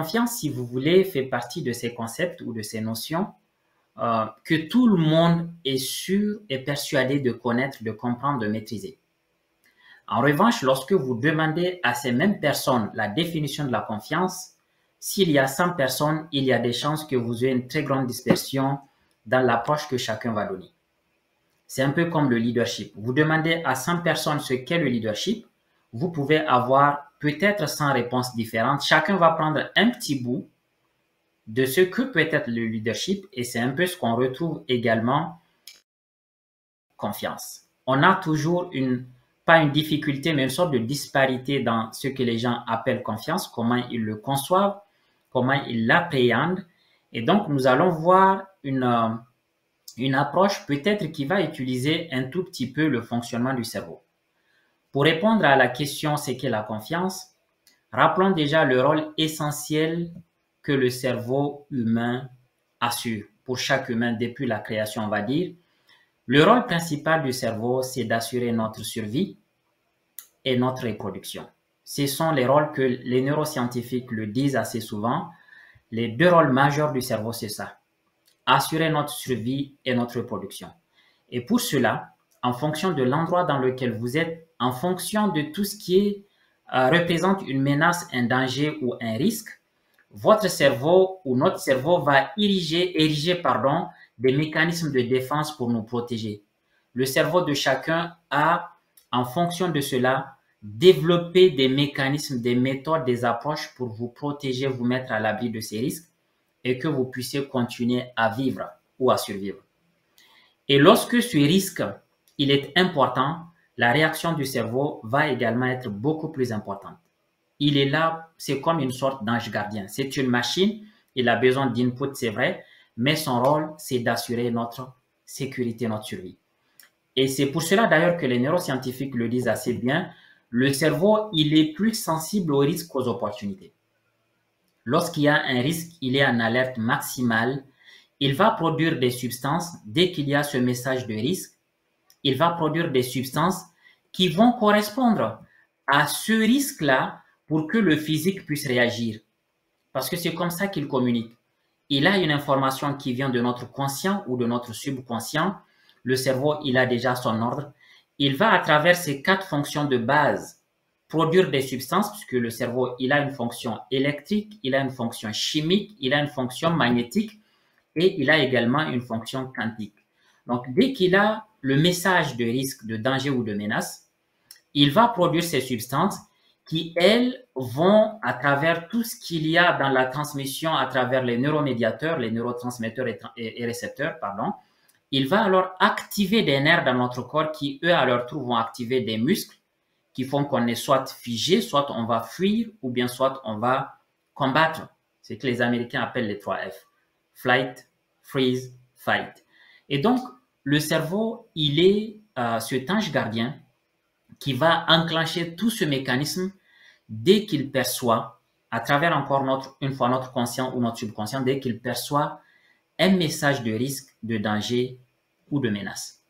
confiance, si vous voulez, fait partie de ces concepts ou de ces notions que tout le monde est sûr et persuadé de connaître, de comprendre, de maîtriser. En revanche, lorsque vous demandez à ces mêmes personnes la définition de la confiance, s'il y a 100 personnes, il y a des chances que vous ayez une très grande dispersion dans l'approche que chacun va donner. C'est un peu comme le leadership. Vous demandez à 100 personnes ce qu'est le leadership, vous pouvez avoir peut-être 100 réponses différentes. Chacun va prendre un petit bout de ce que peut être le leadership et c'est un peu ce qu'on retrouve également confiance. On a toujours pas une difficulté, mais une sorte de disparité dans ce que les gens appellent confiance, comment ils le conçoivent, comment ils l'appréhendent. Et donc, nous allons voir une approche peut-être qui va utiliser un tout petit peu le fonctionnement du cerveau. Pour répondre à la question c'est qu'est la confiance, rappelons déjà le rôle essentiel que le cerveau humain assure pour chaque humain depuis la création, on va dire. Le rôle principal du cerveau, c'est d'assurer notre survie et notre reproduction. Ce sont les rôles que les neuroscientifiques le disent assez souvent. Les deux rôles majeurs du cerveau, c'est ça. Assurer notre survie et notre reproduction. Et pour cela, en fonction de l'endroit dans lequel vous êtes, en fonction de tout ce qui représente une menace, un danger ou un risque, votre cerveau ou notre cerveau va ériger des mécanismes de défense pour nous protéger. Le cerveau de chacun a, en fonction de cela, développé des mécanismes, des méthodes, des approches pour vous protéger, vous mettre à l'abri de ces risques et que vous puissiez continuer à vivre ou à survivre. Et lorsque ce risque, il est important, la réaction du cerveau va également être beaucoup plus importante. Il est là, c'est comme une sorte d'ange gardien. C'est une machine, il a besoin d'input, c'est vrai, mais son rôle, c'est d'assurer notre sécurité, notre survie. Et c'est pour cela d'ailleurs que les neuroscientifiques le disent assez bien, le cerveau, il est plus sensible aux risques qu'aux opportunités. Lorsqu'il y a un risque, il est en alerte maximale, il va produire des substances, dès qu'il y a ce message de risque, il va produire des substances qui vont correspondre à ce risque-là pour que le physique puisse réagir. Parce que c'est comme ça qu'il communique. Il a une information qui vient de notre conscient ou de notre subconscient. Le cerveau, il a déjà son ordre. Il va, à travers ces 4 fonctions de base, produire des substances, puisque le cerveau, il a une fonction électrique, il a une fonction chimique, il a une fonction magnétique et il a également une fonction quantique. Donc, dès qu'il a le message de risque, de danger ou de menace, il va produire ces substances qui, elles, vont, à travers tout ce qu'il y a dans la transmission, à travers les neuromédiateurs, les neurotransmetteurs et récepteurs, il va alors activer des nerfs dans notre corps qui, eux, à leur tour, vont activer des muscles qui font qu'on est soit figé, soit on va fuir, ou bien soit on va combattre. C'est ce que les Américains appellent les 3 F. Flight, freeze, fight. Et donc, le cerveau, il est cet ange gardien qui va enclencher tout ce mécanisme dès qu'il perçoit, à travers encore une fois notre conscient ou notre subconscient, dès qu'il perçoit un message de risque, de danger ou de menace.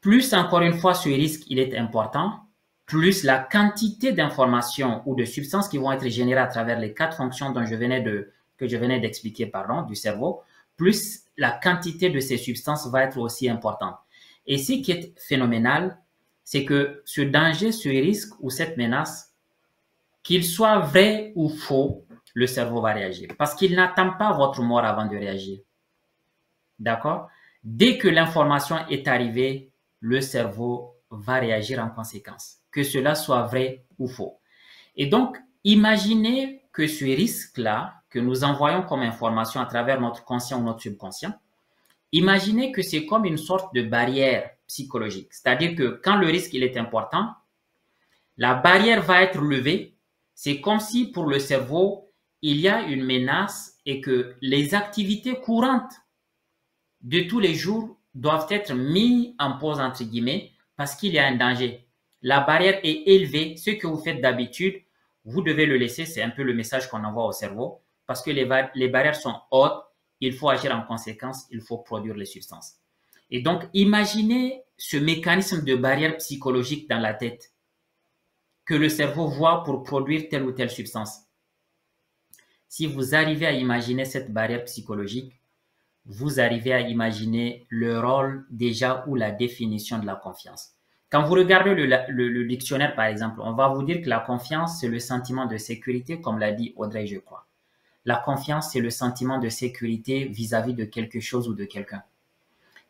Plus encore une fois ce risque il est important, plus la quantité d'informations ou de substances qui vont être générées à travers les 4 fonctions que je venais d'expliquer du cerveau, plus la quantité de ces substances va être aussi importante. Et ce qui est phénoménal, c'est que ce danger, ce risque ou cette menace, qu'il soit vrai ou faux, le cerveau va réagir. Parce qu'il n'attend pas votre mort avant de réagir. D'accord? Dès que l'information est arrivée, le cerveau va réagir en conséquence, que cela soit vrai ou faux. Et donc, imaginez que ce risque-là, que nous envoyons comme information à travers notre conscient ou notre subconscient, imaginez que c'est comme une sorte de barrière psychologique. C'est-à-dire que quand le risque il est important, la barrière va être levée. C'est comme si pour le cerveau, il y a une menace et que les activités courantes de tous les jours doivent être mises en pause entre guillemets parce qu'il y a un danger. La barrière est élevée. Ce que vous faites d'habitude, vous devez le laisser. C'est un peu le message qu'on envoie au cerveau parce que les barrières sont hautes. Il faut agir en conséquence. Il faut produire les substances. Et donc, imaginez ce mécanisme de barrière psychologique dans la tête que le cerveau voit pour produire telle ou telle substance. Si vous arrivez à imaginer cette barrière psychologique, vous arrivez à imaginer le rôle déjà ou la définition de la confiance. Quand vous regardez le dictionnaire, par exemple, on va vous dire que la confiance, c'est le sentiment de sécurité, comme l'a dit Audrey, je crois. La confiance, c'est le sentiment de sécurité vis-à-vis de quelque chose ou de quelqu'un.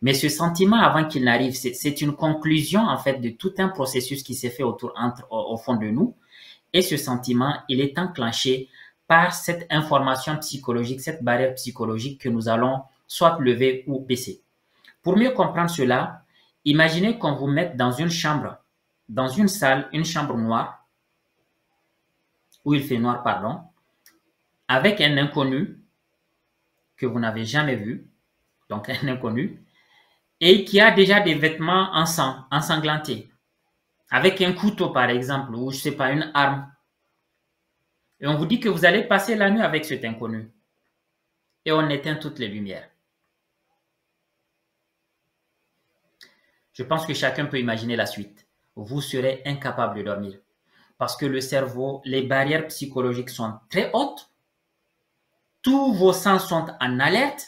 Mais ce sentiment, avant qu'il n'arrive, c'est une conclusion, en fait, de tout un processus qui s'est fait au fond de nous. Et ce sentiment, il est enclenché par cette information psychologique, cette barrière psychologique que nous allons soit lever ou baisser. Pour mieux comprendre cela, imaginez qu'on vous mette dans une chambre, dans une salle, une chambre noire, où il fait noir, pardon, avec un inconnu que vous n'avez jamais vu, donc un inconnu, et qui a déjà des vêtements ensanglantés, avec un couteau par exemple, ou je sais pas, une arme. Et on vous dit que vous allez passer la nuit avec cet inconnu. Et on éteint toutes les lumières. Je pense que chacun peut imaginer la suite. Vous serez incapable de dormir. Parce que le cerveau, les barrières psychologiques sont très hautes. Tous vos sens sont en alerte.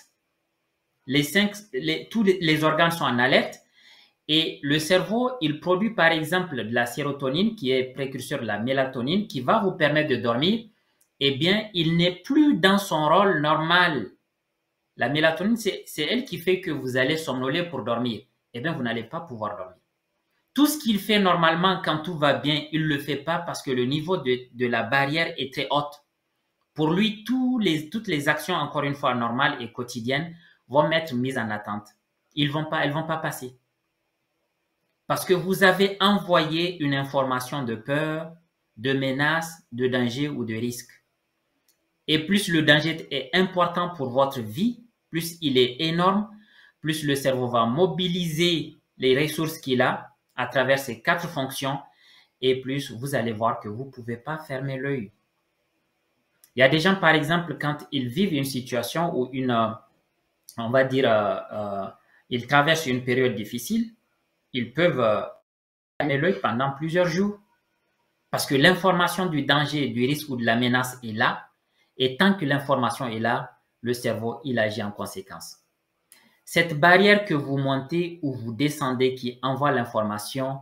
Tous les organes sont en alerte. Et le cerveau, il produit par exemple de la sérotonine, qui est précurseur de la mélatonine, qui va vous permettre de dormir. Eh bien, il n'est plus dans son rôle normal. La mélatonine, c'est elle qui fait que vous allez somnoler pour dormir. Eh bien, vous n'allez pas pouvoir dormir. Tout ce qu'il fait normalement quand tout va bien, il ne le fait pas parce que le niveau de la barrière est très haute. Pour lui, toutes les actions, encore une fois, normales et quotidiennes, vont être mises en attente. Elles vont pas passer. Parce que vous avez envoyé une information de peur, de menace, de danger ou de risque. Et plus le danger est important pour votre vie, plus il est énorme, plus le cerveau va mobiliser les ressources qu'il a à travers ces 4 fonctions et plus vous allez voir que vous ne pouvez pas fermer l'œil. Il y a des gens, par exemple, quand ils vivent une situation où on va dire, ils traversent une période difficile, ils peuvent fermer l'œil pendant plusieurs jours parce que l'information du danger, du risque ou de la menace est là. Et tant que l'information est là, le cerveau, il agit en conséquence. Cette barrière que vous montez ou vous descendez qui envoie l'information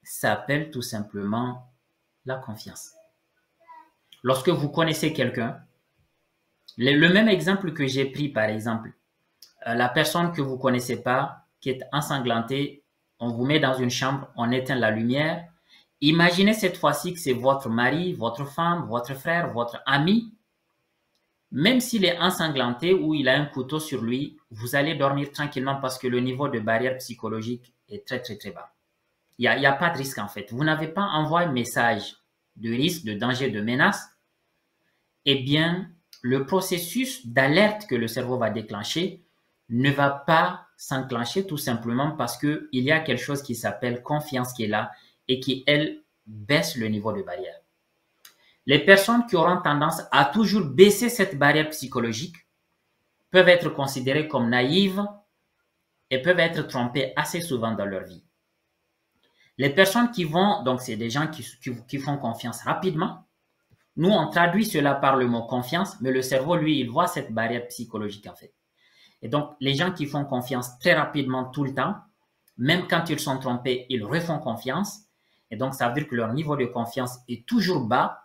s'appelle tout simplement la confiance. Lorsque vous connaissez quelqu'un, le même exemple que j'ai pris par exemple, la personne que vous ne connaissez pas, qui est ensanglantée, on vous met dans une chambre, on éteint la lumière. Imaginez cette fois-ci que c'est votre mari, votre femme, votre frère, votre ami. Même s'il est ensanglanté ou il a un couteau sur lui, vous allez dormir tranquillement parce que le niveau de barrière psychologique est très, très, très bas. Il n'y a pas de risque en fait. Vous n'avez pas envoyé un message de risque, de danger, de menace. Eh bien, le processus d'alerte que le cerveau va déclencher ne va pas s'enclencher tout simplement parce qu'il y a quelque chose qui s'appelle confiance qui est là et qui, elle, baisse le niveau de barrière. Les personnes qui auront tendance à toujours baisser cette barrière psychologique peuvent être considérées comme naïves et peuvent être trompées assez souvent dans leur vie. Les personnes qui vont, donc c'est des gens qui font confiance rapidement. Nous, on traduit cela par le mot confiance, mais le cerveau, lui, il voit cette barrière psychologique en fait. Et donc, les gens qui font confiance très rapidement tout le temps, même quand ils sont trompés, ils refont confiance. Et donc, ça veut dire que leur niveau de confiance est toujours bas.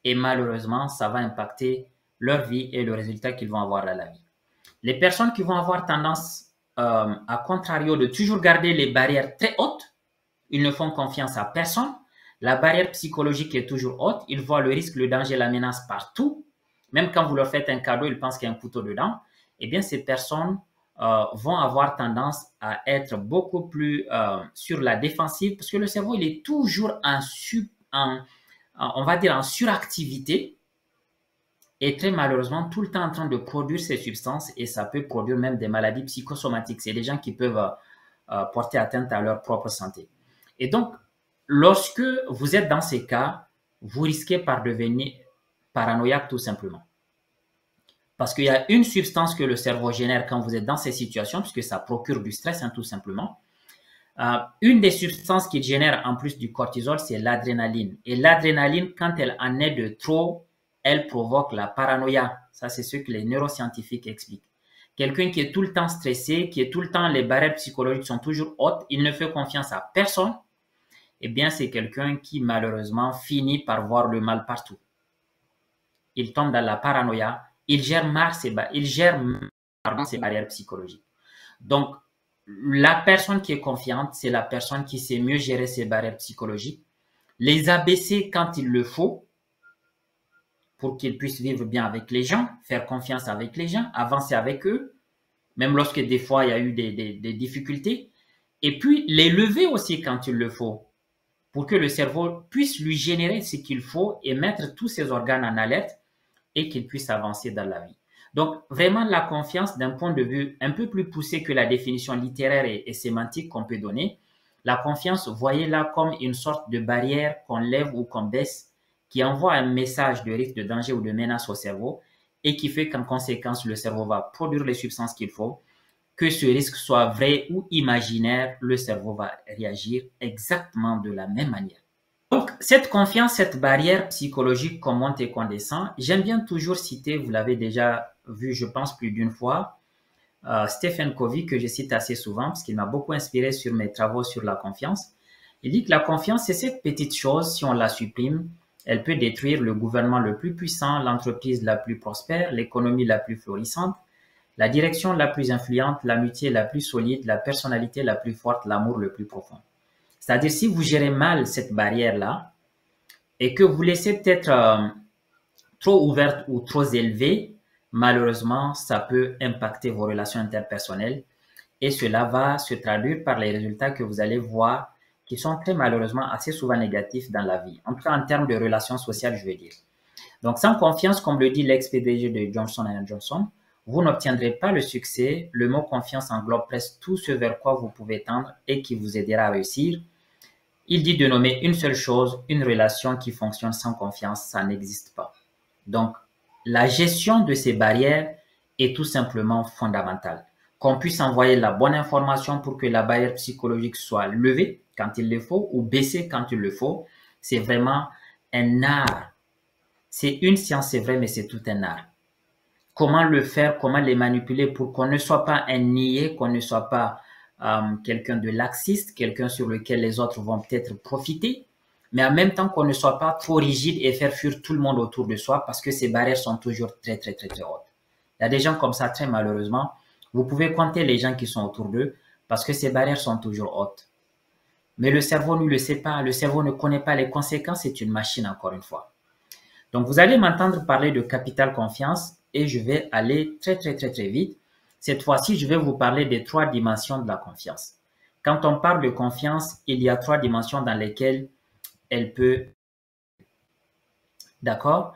Et malheureusement, ça va impacter leur vie et le résultat qu'ils vont avoir à la vie. Les personnes qui vont avoir tendance, à contrario, de toujours garder les barrières très hautes, ils ne font confiance à personne. La barrière psychologique est toujours haute. Ils voient le risque, le danger, la menace partout. Même quand vous leur faites un cadeau, ils pensent qu'il y a un couteau dedans. Eh bien, ces personnes vont avoir tendance à être beaucoup plus sur la défensive parce que le cerveau, il est toujours on va dire en suractivité et très malheureusement tout le temps en train de produire ces substances et ça peut produire même des maladies psychosomatiques. C'est des gens qui peuvent porter atteinte à leur propre santé. Et donc, lorsque vous êtes dans ces cas, vous risquez par devenir paranoïaque tout simplement. Parce qu'il y a une substance que le cerveau génère quand vous êtes dans ces situations, puisque ça procure du stress tout simplement. Une des substances qu'il génère en plus du cortisol, c'est l'adrénaline. Et l'adrénaline, quand elle en est de trop, elle provoque la paranoïa. Ça, c'est ce que les neuroscientifiques expliquent. Quelqu'un qui est tout le temps stressé, qui est tout le temps, les barrières psychologiques sont toujours hautes, il ne fait confiance à personne, eh bien, c'est quelqu'un qui, malheureusement, finit par voir le mal partout. Il tombe dans la paranoïa, il gère mal ses barrières psychologiques. Donc, la personne qui est confiante, c'est la personne qui sait mieux gérer ses barrières psychologiques, les abaisser quand il le faut, pour qu'il puisse vivre bien avec les gens, faire confiance avec les gens, avancer avec eux, même lorsque des fois il y a eu des difficultés, et puis les lever aussi quand il le faut, pour que le cerveau puisse lui générer ce qu'il faut et mettre tous ses organes en alerte et qu'il puisse avancer dans la vie. Donc, vraiment, la confiance, d'un point de vue un peu plus poussé que la définition littéraire et sémantique qu'on peut donner, la confiance, voyez-la comme une sorte de barrière qu'on lève ou qu'on baisse, qui envoie un message de risque, de danger ou de menace au cerveau et qui fait qu'en conséquence, le cerveau va produire les substances qu'il faut. Que ce risque soit vrai ou imaginaire, le cerveau va réagir exactement de la même manière. Donc, cette confiance, cette barrière psychologique qu'on monte et qu'on descend, j'aime bien toujours citer, vous l'avez déjà vu, je pense, plus d'une fois, Stephen Covey, que je cite assez souvent, parce qu'il m'a beaucoup inspiré sur mes travaux sur la confiance. Il dit que la confiance, c'est cette petite chose, si on la supprime, elle peut détruire le gouvernement le plus puissant, l'entreprise la plus prospère, l'économie la plus florissante, la direction la plus influente, l'amitié la plus solide, la personnalité la plus forte, l'amour le plus profond. C'est-à-dire, si vous gérez mal cette barrière-là et que vous laissez peut-être trop ouverte ou trop élevée, malheureusement, ça peut impacter vos relations interpersonnelles et cela va se traduire par les résultats que vous allez voir qui sont très malheureusement assez souvent négatifs dans la vie. En tout cas, en termes de relations sociales, je veux dire. Donc, sans confiance, comme le dit l'ex-PDG de Johnson & Johnson, vous n'obtiendrez pas le succès. Le mot confiance englobe presque tout ce vers quoi vous pouvez tendre et qui vous aidera à réussir. Il dit de nommer une seule chose, une relation qui fonctionne sans confiance, ça n'existe pas. Donc, la gestion de ces barrières est tout simplement fondamentale. Qu'on puisse envoyer la bonne information pour que la barrière psychologique soit levée quand il le faut ou baissée quand il le faut, c'est vraiment un art. C'est une science, c'est vrai, mais c'est tout un art. Comment le faire, comment les manipuler pour qu'on ne soit pas un niais, qu'on ne soit pas quelqu'un de laxiste, quelqu'un sur lequel les autres vont peut-être profiter, mais en même temps qu'on ne soit pas trop rigide et faire fuir tout le monde autour de soi parce que ces barrières sont toujours très, très, très, très hautes. Il y a des gens comme ça, très malheureusement. Vous pouvez compter les gens qui sont autour d'eux parce que ces barrières sont toujours hautes. Mais le cerveau ne le sait pas, le cerveau ne connaît pas les conséquences, c'est une machine encore une fois. Donc, vous allez m'entendre parler de capital confiance et je vais aller très, très, très, très vite. Cette fois-ci, je vais vous parler des 3 dimensions de la confiance. Quand on parle de confiance, il y a 3 dimensions dans lesquelles elle peut... D'accord?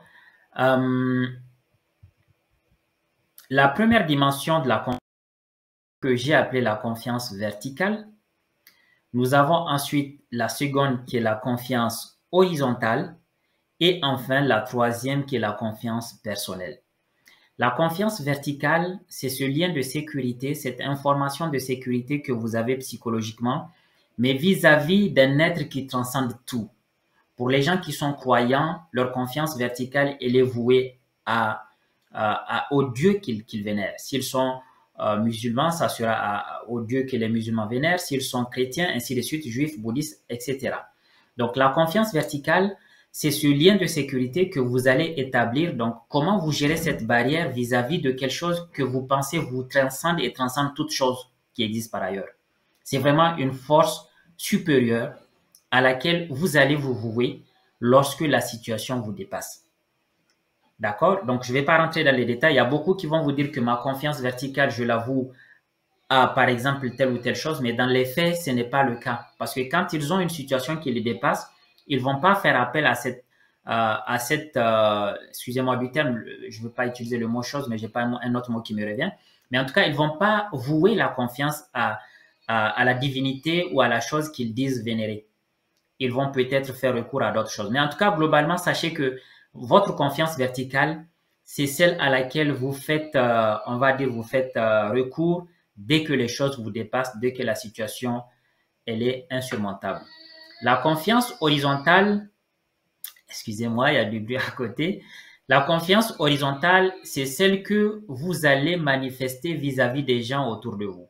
La première dimension de la confiance que j'ai appelée la confiance verticale. Nous avons ensuite la seconde qui est la confiance horizontale. Et enfin, la troisième qui est la confiance personnelle. La confiance verticale, c'est ce lien de sécurité, cette information de sécurité que vous avez psychologiquement, mais vis-à-vis d'un être qui transcende tout. Pour les gens qui sont croyants, leur confiance verticale, elle est vouée au Dieu qu'ils vénèrent. S'ils sont musulmans, ça sera au Dieu que les musulmans vénèrent. S'ils sont chrétiens, ainsi de suite, juifs, bouddhistes, etc. Donc, la confiance verticale, c'est ce lien de sécurité que vous allez établir. Donc, comment vous gérez cette barrière vis-à-vis de quelque chose que vous pensez vous transcende et transcende toute chose qui existe par ailleurs. C'est vraiment une force supérieure à laquelle vous allez vous vouer lorsque la situation vous dépasse. D'accord? Donc, je ne vais pas rentrer dans les détails. Il y a beaucoup qui vont vous dire que ma confiance verticale, je l'avoue, a par exemple telle ou telle chose, mais dans les faits, ce n'est pas le cas. Parce que quand ils ont une situation qui les dépasse, ils ne vont pas faire appel à cette excusez-moi du terme, je ne veux pas utiliser le mot chose, mais je n'ai pas un autre mot qui me revient. Mais en tout cas, ils ne vont pas vouer la confiance à la divinité ou à la chose qu'ils disent vénérer. Ils vont peut-être faire recours à d'autres choses. Mais en tout cas, globalement, sachez que votre confiance verticale, c'est celle à laquelle vous faites, on va dire, vous faites recours dès que les choses vous dépassent, dès que la situation, elle est insurmontable. La confiance horizontale, excusez-moi, il y a du bruit à côté. La confiance horizontale, c'est celle que vous allez manifester vis-à-vis des gens autour de vous.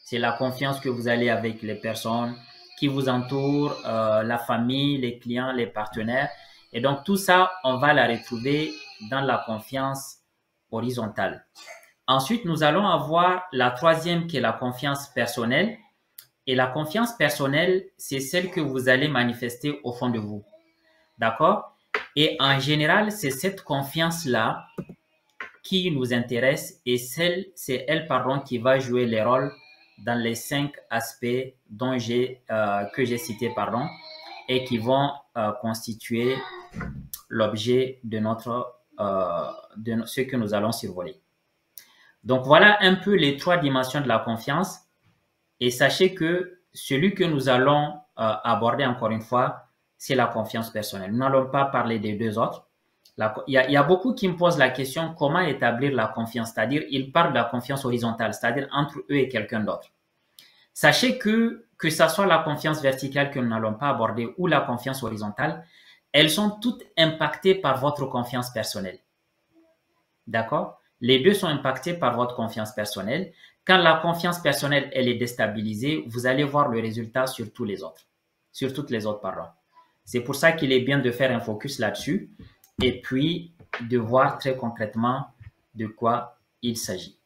C'est la confiance que vous allez avec les personnes qui vous entourent, la famille, les clients, les partenaires. Et donc, tout ça, on va la retrouver dans la confiance horizontale. Ensuite, nous allons avoir la troisième qui est la confiance personnelle. Et la confiance personnelle, c'est celle que vous allez manifester au fond de vous. D'accord? Et en général, c'est cette confiance-là qui nous intéresse et c'est elle, pardon, qui va jouer les rôles dans les 5 aspects que j'ai cités, pardon, et qui vont constituer l'objet de ce que nous allons survoler. Donc, voilà un peu les 3 dimensions de la confiance. Et sachez que celui que nous allons aborder encore une fois, c'est la confiance personnelle. Nous n'allons pas parler des 2 autres. Il y a beaucoup qui me posent la question comment établir la confiance, c'est-à-dire ils parlent de la confiance horizontale, c'est-à-dire entre eux et quelqu'un d'autre. Sachez que ça soit la confiance verticale que nous n'allons pas aborder ou la confiance horizontale, elles sont toutes impactées par votre confiance personnelle. D'accord? Les deux sont impactés par votre confiance personnelle. Quand la confiance personnelle elle est déstabilisée, vous allez voir le résultat sur tous les autres, sur toutes les autres, pardon. C'est pour ça qu'il est bien de faire un focus là-dessus et puis de voir très concrètement de quoi il s'agit.